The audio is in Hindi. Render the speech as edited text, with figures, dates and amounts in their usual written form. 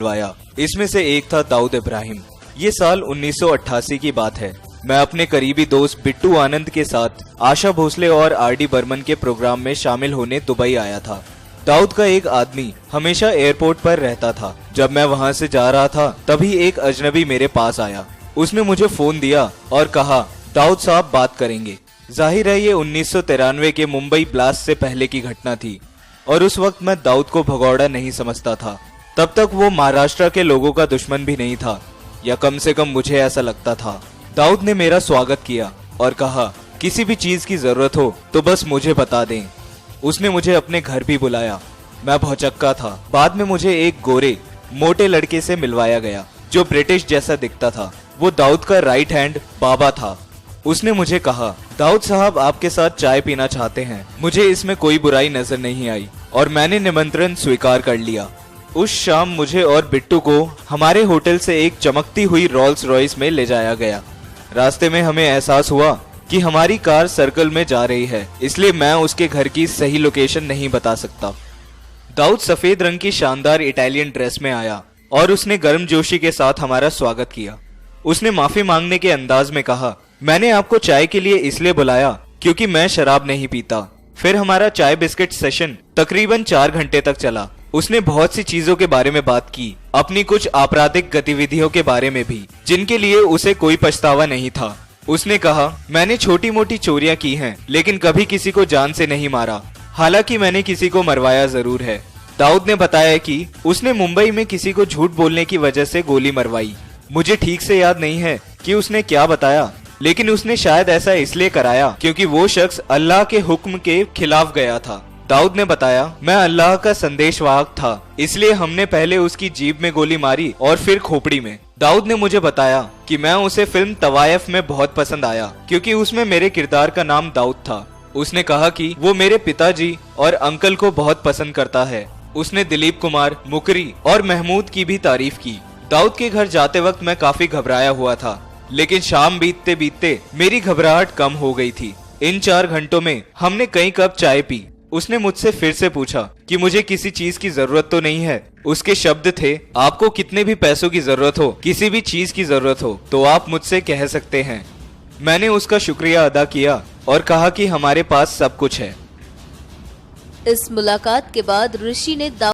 मिलवाया। इसमें से एक था दाऊद इब्राहिम। ये साल 1988 की बात है। मैं अपने करीबी दोस्त बिट्टू आनंद के साथ आशा भोसले और आर.डी. बर्मन के प्रोग्राम में शामिल होने दुबई आया था। दाऊद का एक आदमी हमेशा एयरपोर्ट पर रहता था। जब मैं वहाँ से जा रहा था तभी एक अजनबी मेरे पास आया। उसने मुझे फोन दिया और कहा, दाऊद साहब बात करेंगे। जाहिर है ये 1993 के मुंबई ब्लास्ट से पहले की घटना थी और उस वक्त मैं दाऊद को भगौड़ा नहीं समझता था। तब तक वो महाराष्ट्र के लोगों का दुश्मन भी नहीं था, या कम से कम मुझे ऐसा लगता था। दाऊद ने मेरा स्वागत किया और कहा, किसी भी चीज की जरूरत हो तो बस मुझे बता दें। उसने मुझे अपने घर भी बुलाया। मैं भौचक्का था। बाद में मुझे एक गोरे मोटे लड़के से मिलवाया गया जो ब्रिटिश जैसा दिखता था। वो दाऊद का राइट हैंड बाबा था। उसने मुझे कहा, दाऊद साहब आपके साथ चाय पीना चाहते हैं। मुझे इसमें कोई बुराई नजर नहीं आई और मैंने निमंत्रण स्वीकार कर लिया। उस शाम मुझे और बिट्टू को हमारे होटल से एक चमकती हुई रोल्स रॉयस में ले जाया गया। रास्ते में हमें एहसास हुआ कि हमारी कार सर्कल में जा रही है, इसलिए मैं उसके घर की सही लोकेशन नहीं बता सकता। दाऊद सफेद रंग की शानदार इटालियन ड्रेस में आया और उसने गर्मजोशी के साथ हमारा स्वागत किया। उसने माफी मांगने के अंदाज में कहा, मैंने आपको चाय के लिए इसलिए बुलाया क्योंकि मैं शराब नहीं पीता। फिर हमारा चाय बिस्किट सेशन तकरीबन 4 घंटे तक चला। उसने बहुत सी चीजों के बारे में बात की, अपनी कुछ आपराधिक गतिविधियों के बारे में भी, जिनके लिए उसे कोई पछतावा नहीं था। उसने कहा, मैंने छोटी मोटी चोरियां की हैं, लेकिन कभी किसी को जान से नहीं मारा। हालांकि मैंने किसी को मरवाया जरूर है। दाऊद ने बताया कि उसने मुंबई में किसी को झूठ बोलने की वजह से गोली मरवाई। मुझे ठीक से याद नहीं है कि उसने क्या बताया, लेकिन उसने शायद ऐसा इसलिए कराया क्योंकि वो शख्स अल्लाह के हुक्म के खिलाफ गया था। दाऊद ने बताया, मैं अल्लाह का संदेशवाहक था, इसलिए हमने पहले उसकी जीभ में गोली मारी और फिर खोपड़ी में। दाऊद ने मुझे बताया कि मैं उसे फिल्म तवायफ में बहुत पसंद आया क्योंकि उसमें मेरे किरदार का नाम दाऊद था। उसने कहा कि वो मेरे पिताजी और अंकल को बहुत पसंद करता है। उसने दिलीप कुमार, मुकरी और महमूद की भी तारीफ की। दाऊद के घर जाते वक्त मैं काफी घबराया हुआ था, लेकिन शाम बीतते बीतते मेरी घबराहट कम हो गई थी। इन 4 घंटों में हमने कई कप चाय पी। उसने मुझसे फिर से पूछा कि मुझे किसी चीज की जरूरत तो नहीं है। उसके शब्द थे, आपको कितने भी पैसों की जरूरत हो, किसी भी चीज की जरूरत हो तो आप मुझसे कह सकते हैं। मैंने उसका शुक्रिया अदा किया और कहा कि हमारे पास सब कुछ है। इस मुलाकात के बाद ऋषि ने